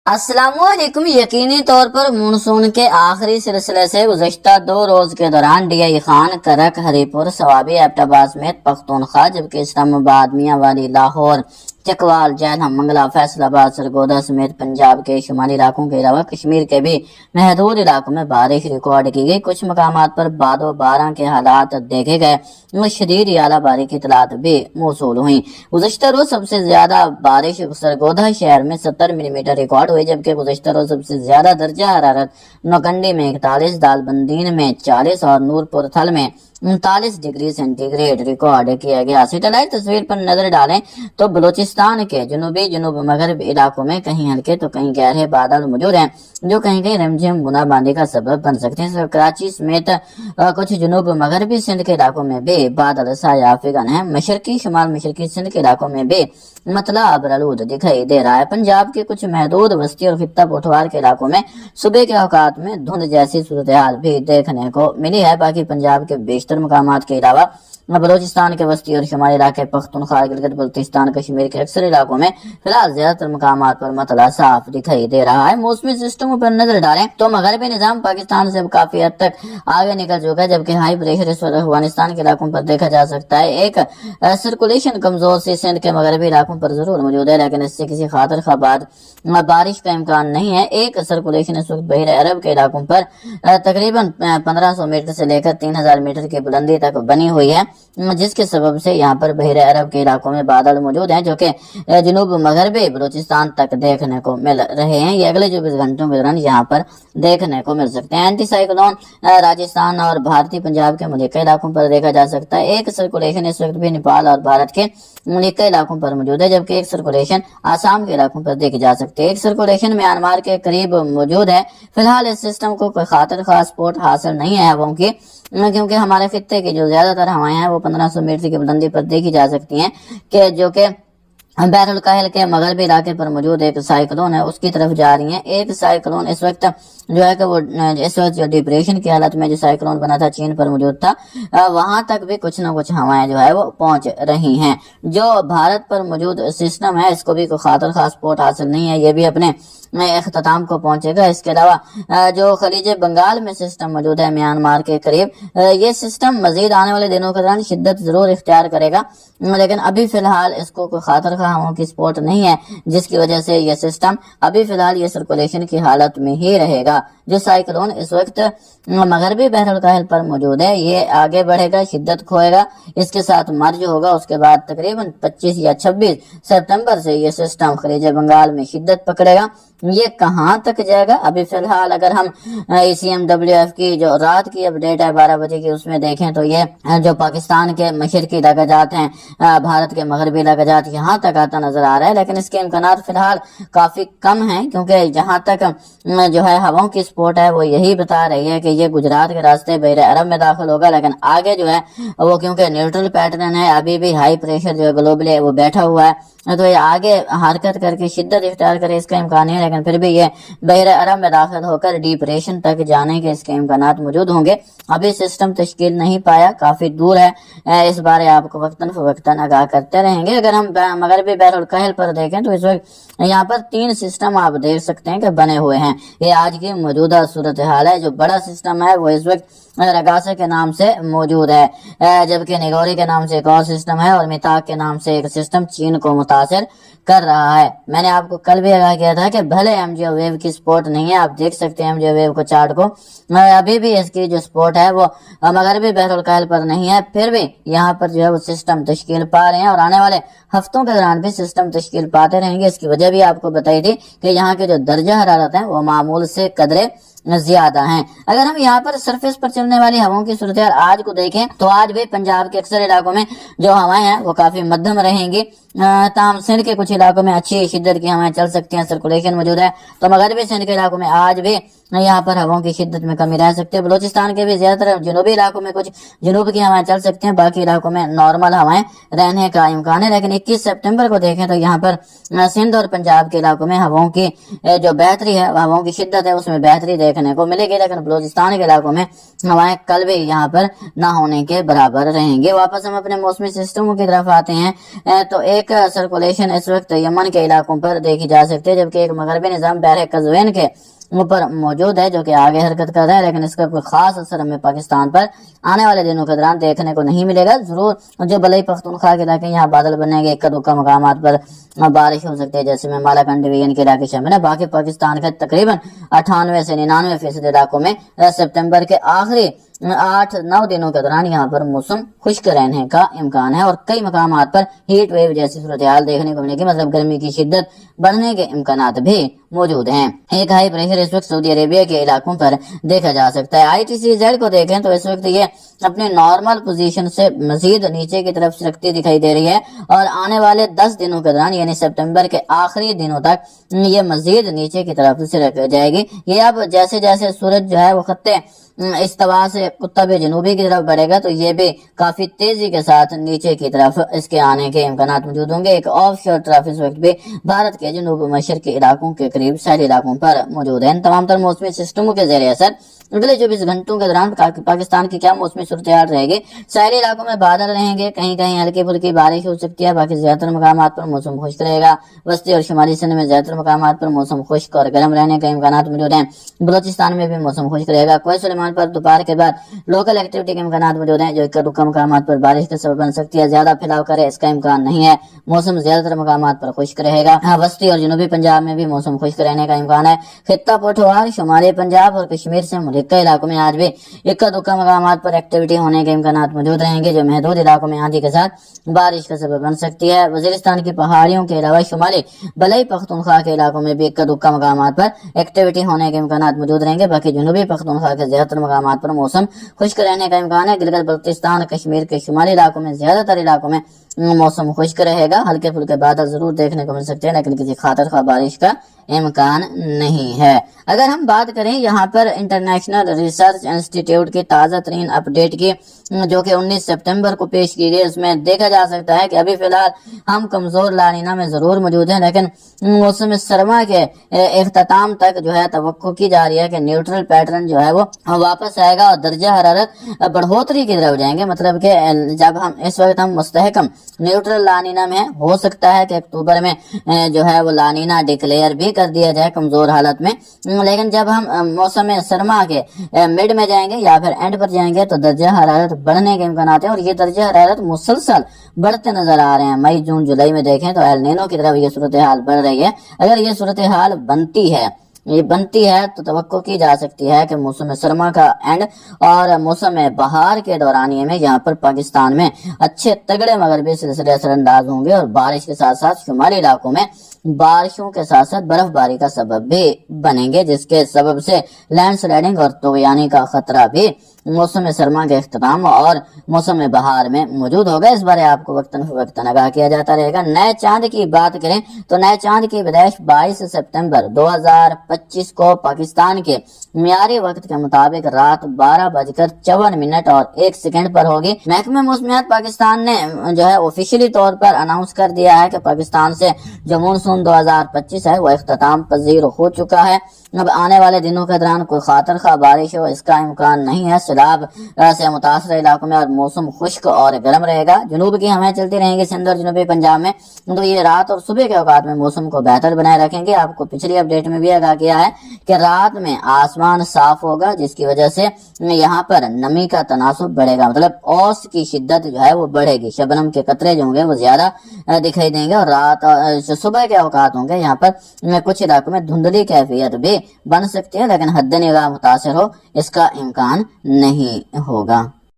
अस्सलाम वालेकुम। यकीनी तौर पर मानसून के आखिरी सिलसिले से गुज़श्ता 2 रोज के दौरान DI खान, करक, हरीपुर, सवाबी, एबटाबाद समेत पख्तूनख्वा, जबकि इस्लामाबाद, मियांवाली, लाहौर, चकवाल, जैनम, मंगला, फैसलाबाद, सरगोदा समेत पंजाब के शुमाली इलाकों के अलावा कश्मीर के भी महदूद इलाकों में बारिश रिकॉर्ड की गई। कुछ मकामात पर बादो बारां के हालात देखे गए और शदीद आला बारिश की इतलात भी मौसूल हुई। गुज़श्ता रोज सबसे ज्यादा बारिश सरगोदा शहर में 70 मिलीमीटर रिकॉर्ड हुई, जबकि गुज़श्ता रोज सबसे ज्यादा दर्जा हरारत नौकंडी में 41, दालबंदीन में 40 और नूरपुर थल में 39 डिग्री सेंटीग्रेड रिकॉर्ड किया गया। सैटेलाइट तस्वीर पर नजर डालें तो बलूचिस्तान के जुनूब मगरब इलाकों में कहीं हल्के तो कहीं गहरे बादल मौजूद हैं, जो कहीं कहीं रिमझिम बूंदाबांदी का सबब बन सकते हैं। कराची समेत कुछ जुनूब मगरबी सिंध के इलाकों में भी बादल साया फिगन है। मशरकी शुमाल मशरकी सिंध के इलाकों में भी मतला अबरलूद दिखाई दे रहा है। पंजाब के कुछ महदूद वस्ती और खित्ता पोठवार के इलाकों में सुबह के औकात में धुंध जैसी सूरत हाल भी देखने को मिली है। बाकी पंजाब के बेशतर मकामात के अलावा बलूचिस्तान के वस्ती और शुमाली इलाके, पख्तूनख्वा, गिलगित बल्तिस्तान, कश्मीर के अक्सर इलाकों में फिलहाल ज्यादातर मकामात पर मतला साफ दिखाई दे रहा है। मौसमी सिस्टमों पर नजर डालें तो मगरबी निजाम पाकिस्तान से अब काफी हद तक आगे निकल चुका है, जबकि हाई प्रेशर इस वक्त अफगानिस्तान के इलाकों पर देखा जा सकता है। एक सर्कुलेशन कमजोर सी सिंध के मगरबी इलाकों पर जरूर मौजूद है, लेकिन इससे किसी खातर खा बारिश का इम्कान नहीं है। एक सर्कुलेशन इस वक्त बहरे अरब के इलाकों पर तकरीबन 1500 मीटर से लेकर 3000 मीटर की बुलंदी तक बनी हुई है, जिसके सबब से यहाँ पर बहरे अरब के इलाकों में बादल मौजूद हैं, जो कि जुनूब मगरबी बलूचिस्तान तक देखने को मिल रहे हैं। ये अगले 24 घंटों के दौरान यहाँ पर देखने को मिल सकते हैं। एंटी साइक्लोन राजस्थान और भारतीय पंजाब के मलिका इलाकों पर देखा जा सकता है। एक सर्कुलेशन इस वक्त भी नेपाल और भारत के मलिका इलाकों पर मौजूद है, जबकि एक सर्कुलेशन आसाम के इलाकों पर देखी जा सकती है। एक सर्कुलेशन म्यांमार के करीब मौजूद है। फिलहाल इस सिस्टम को कोई खातिर खास सपोर्ट हासिल नहीं है हवाओं की, क्योंकि हमारे खित्ते की जो ज्यादातर हवाएं हैं वो 1500 मीटर की बुलंदी पर देखी जा सकती हैं, कि जो कि बहरुल काहिल के मगरबी इलाके पर मौजूद एक साइक्लोन है, उसकी तरफ जा रही है। एक साइक्लोन इस वक्त जो है कि वो इस वक्त जो डिप्रेशन की हालत में जो साइक्लोन बना था चीन पर मौजूद था, वहां तक भी कुछ न कुछ हवाएं जो है वो पहुंच रही हैं। जो भारत पर मौजूद सिस्टम है इसको भी कोई खातर खास सपोर्ट हासिल नहीं है, ये भी अपने इख्तिताम को पहुंचेगा। इसके अलावा जो खलीज बंगाल में सिस्टम मौजूद है म्यांमार के करीब, ये सिस्टम मजीद आने वाले दिनों के दौरान शिद्दत जरूर इख्तियार करेगा, लेकिन अभी फिलहाल इसको कोई खातर खा हवाओं की सपोर्ट नहीं है, जिसकी वजह से ये सिस्टम अभी फिलहाल ये सर्कुलेशन की हालत में ही रहेगा। जो साइक्लोन इस वक्त मगरबी बहरुल काहिल पर मौजूद है, ये आगे बढ़ेगा, शिद्दत खोएगा, इसके साथ मर्ज होगा। उसके बाद तकरीबन 25 या 26 सितंबर से ये सिस्टम खलीज बंगाल में शिद्दत पकड़ेगा। ये कहां तक जाएगा अभी फिलहाल अगर हम ECMWF की जो रात की अपडेट है 12 बजे की उसमें देखें तो ये जो पाकिस्तान के मशरकी लगाजात हैं, भारत के मगरबी लगाजात, यहाँ तक आता नजर आ रहा है, लेकिन इसके इम्कानात फिलहाल काफी कम हैं, क्योंकि जहां तक जो है हवाओं की सपोर्ट है वो यही बता रही है कि ये गुजरात के रास्ते बहरे अरब में दाखिल होगा, लेकिन आगे जो है वो क्योंकि न्यूट्रल पैटर्न है, अभी भी हाई प्रेशर जो है ग्लोबली वो बैठा हुआ है, तो ये आगे हरकत करके शिद्दत इख्तियार करे इसका इम्कान है, लेकिन फिर भी ये बहरे अरब में दाखिल होकर डिप्रेशन तक जाने के इसके इम्कानात मौजूद होंगे। अभी सिस्टम तश्कील नहीं पाया, काफी दूर है, इस बारे आपको वक्तन फवक्तन आगाह करते रहेंगे। अगर हम मगरबी बहरुल काहिल पर देखें तो इस वक्त यहाँ पर 3 सिस्टम आप देख सकते हैं कि बने हुए हैं। ये आज की मौजूदा सूरत हाल है। जो बड़ा सिस्टम है वो इस वक्त रगासा के नाम से मौजूद है, जबकि निगोरी के नाम से एक और सिस्टम है, और मिताक के नाम से एक सिस्टम चीन को मुतासिर कर रहा है। मैंने आपको कल भी आगाह किया था कि भले MGO वेव की सपोर्ट नहीं है, आप देख सकते हैं MGO वेव को चार्ट को, अभी भी इसकी जो सपोर्ट है वो मगरबी बहरुल काहिल पर नहीं है, फिर भी यहाँ पर जो है वो सिस्टम तश्कील पा रहे हैं, और आने वाले हफ्तों के दौरान भी सिस्टम तश्कील पाते रहेंगे। इसकी वजह भी आपको बताई थी कि यहाँ के जो दर्जा हरारत है वो मामूल से कदरे ज्यादा हैं। अगर हम यहाँ पर सरफेस पर चलने वाली हवाओं की सूरत आज को देखें तो आज भी पंजाब के अक्सर इलाकों में जो हवाएं हैं वो काफी मध्यम रहेंगी, ताम सिंध के कुछ इलाकों में अच्छी शिद्दत की हवाएं चल सकती हैं, सर्कुलेशन मौजूद है, तो मगरबी सिंध के इलाकों में आज भी यहाँ पर हवाओं की शिद्दत में कमी रह सकती है। बलूचिस्तान के भी ज्यादातर जुनूबी इलाकों में कुछ जुनूब की हवाएं चल सकती हैं, बाकी इलाकों में नॉर्मल हवाएं रहने का इम्कान है। लेकिन 21 सितंबर को देखें तो यहाँ पर सिंध और पंजाब के इलाकों में हवाओं की जो बेहतरी है, हवाओं की शिद्दत है, उसमें बेहतरी دیکھنے کو ملے گی، لیکن بلوچستان کے علاقوں میں ہوائیں کل بھی یہاں پر نہ ہونے کے برابر رہیں گے۔ واپس ہم اپنے موسمی سسٹموں کی طرف آتے ہیں تو ایک سرکولیشن اس وقت یمن کے علاقوں پر دیکھی جا سکتی ہے، جبکہ ایک مغربی نظام بحر قزوین کے اوپر موجود ہے جو کہ آگے حرکت کر رہا ہے، لیکن اس کا کوئی خاص اثر ہمیں پاکستان پر آنے والے دنوں کے دوران دیکھنے کو نہیں ملے گا۔ ضرور جو بلئی پختونخوا کے علاقے یہاں بادل بنے گے، ایک دکا مقامات پر بارش ہو سکتی ہے، جیسے میں مالاکنڈ ڈویژن کے علاقے شامل ہے۔ باقی پاکستان کے تقریباً 98 سے 99% علاقوں میں سپتمبر کے آخری 8-9 دنوں کے دوران یہاں پر موسم خشک رہنے کا امکان ہے، اور کئی مقامات پر ہیٹ ویو جیسی صورتحال دیکھنے کو ملے گی، مطلب گرمی کی شدت بڑھنے کے امکانات بھی موجود ہیں۔ ایک ہائی پریشر اس وقت سعودی عربیہ کے علاقوں پر دیکھا جا سکتا ہے۔ ITC-Z کو دیکھیں تو اس وقت یہ اپنی نارمل پوزیشن سے مزید نیچے کی طرف سرکتی دکھائی دے رہی ہے، اور آنے والے 10 دنوں کے دوران یعنی سپتمبر کے آخری دنوں تک یہ مزید نیچے کی طرف سرک جائے گی۔ یہ اب جیسے جیسے سورج جو ہے وہ خطے استوا سے قطب جنوبی کی طرف بڑھے گا تو یہ بھی کافی تیزی کے ساتھ نیچے کی طرف اس کے آنے کے امکانات موجود ہوں گے۔ ایک آف شور ٹرف اس وقت بھی بھارت کے جنوب مشرقی علاقوں کے قریب ساحلی علاقوں پر موجود ہے۔ ان تمام تر موسمی سسٹموں کے زیر اثر اگلے 24 گھنٹوں کے دوران پاکستان کی کیا موسمی صورتحال رہے گی؟ ساحلی علاقوں میں بادل رہیں گے، کہیں کہیں ہلکی پھلکی بارش ہو سکتی ہے، باقی زیادہ تر مقامات پر موسم خشک رہے گا۔ وسطی اور شمالی سندھ میں زیادہ تر مقامات پر موسم خشک اور گرم رہنے کے امکانات موجود ہیں۔ بلوچستان میں بھی موسم خشک رہے گا۔ کوہ سلیمان پر دوپہر کے بعد لوکل ایکٹیویٹی کے امکانات موجود ہیں، جو اکا دکا مقامات پر بارش کا سبب بن سکتی ہے۔ زیادہ پھیلاؤ کرے اس کا امکان نہیں ہے۔ موسم زیادہ تر مقامات پر خشک رہے گا۔ وسطی اور جنوبی پنجاب میں بھی موسم خشک رہنے کا امکان ہے۔ خطہ پٹھوار شمالی پنجاب اور کشمیر سے ملکہ علاقوں میں آج بھی اکا دکا مقامات پر ایکٹیویٹی ہونے کے امکانات موجود رہیں گے، جو محدود علاقوں میں آندھی کے ساتھ بارش کا سبب بن سکتی ہے۔ وزیرستان کی پہاڑیوں کے علاوہ شمالی بلئی پختونخوا کے علاقوں میں بھی اکا دکا مقامات پر ایکٹیویٹی ہونے کے امکانات موجود رہیں گے۔ باقی جنوبی پختونخوا کے زیادہ تر مقامات پر موسم خشک رہنے کا امکان ہے۔ گلگت بلتستان کشمیر کے شمالی علاقوں میں زیادہ تر علاقوں میں موسم خشک رہے گا۔ ہلکے پھلکے بادل ضرور دیکھنے کو مل سکتے ہیں، لیکن کسی خاطر خواہ بارش کا امکان نہیں ہے۔ اگر ہم بات کریں یہاں پر انٹرنیشنل ریسرچ انسٹی ٹیوٹ کی تازہ ترین اپڈیٹ کی، جو کہ 19 سپتمبر کو پیش کی گئی، اس میں دیکھا جا سکتا ہے کہ ابھی فی الحال ہم کمزور لانینا میں ضرور موجود ہیں، لیکن موسم سرما کے اختتام تک جو ہے توقع کی جا رہی ہے کہ نیوٹرل پیٹرن جو ہے وہ واپس آئے گا اور درجہ حرارت بڑھوتری کی طرف جائیں گے۔ مطلب کہ جب ہم اس وقت ہم مستحکم نیوٹرل لانینا میں ہو سکتا ہے کہ اکتوبر میں جو ہے وہ لانینا ڈکلیئر بھی کر دیا جائے کمزور حالت میں، لیکن جب ہم موسم سرما کے مڈ میں جائیں گے یا پھر اینڈ پر جائیں گے تو درجہ حرارت بڑھنے کے امکانات ہیں، اور یہ درجہ حرارت مسلسل بڑھتے نظر آ رہے ہیں۔ مئی جون جولائی میں دیکھیں تو ایل نینو کی طرف یہ صورتحال بڑھ رہی ہے۔ اگر یہ صورتحال بنتی ہے تو توقع کی جا سکتی ہے کہ موسم سرما کا اینڈ اور موسم بہار کے دورانیے میں یہاں پر پاکستان میں اچھے تگڑے مغربی سلسلے اثر انداز ہوں گے، اور بارش کے ساتھ ساتھ شمالی علاقوں میں بارشوں کے ساتھ ساتھ برف باری کا سبب بھی بنیں گے، جس کے سبب سے لینڈ سلائڈنگ اور طغیانی کا خطرہ بھی موسم سرما کے اختتام اور موسم بہار میں موجود ہوگا۔ اس بارے آپ کو وقتاً فوقتاً آگاہ کیا جاتا رہے گا۔ نئے چاند کی بات کریں تو نئے چاند کی پیدائش 22 سپتمبر 2025 کو پاکستان کے معیاری وقت کے مطابق رات 12:54 اور 1 پر ہوگی۔ محکمہ موسمیات پاکستان نے جو ہے آفیشلی طور پر اناؤنس کر دیا ہے کہ پاکستان سے جو مونسون 2025 ہے وہ اختتام پذیر ہو چکا ہے۔ اب آنے والے دنوں کے دوران کوئی خاطر خواہ بارش ہو اس کا امکان نہیں ہے۔ سیلاب سے متاثرہ علاقوں میں اور موسم خشک اور گرم رہے گا۔ جنوب کی ہوائیں چلتی رہیں گی سندھ اور جنوبی پنجاب میں، تو یہ رات اور صبح کے اوقات میں موسم کو بہتر بنائے رکھیں گے۔ آپ کو پچھلی اپڈیٹ میں بھی آگاہ کیا ہے کہ رات میں آسمان صاف ہوگا، جس کی وجہ سے یہاں پر نمی کا تناسب بڑھے گا، مطلب اوس کی شدت جو ہے وہ بڑھے گی۔ شبنم کے قطرے جو ہوں گے وہ زیادہ دکھائی دیں گے، اور رات صبح کے اوقات ہوں گے یہاں پر کچھ علاقوں میں دھندلی کیفیت بھی بن سکتی ہے، لیکن حد نگاہ متاثر ہو اس کا امکان نہیں ہوگا۔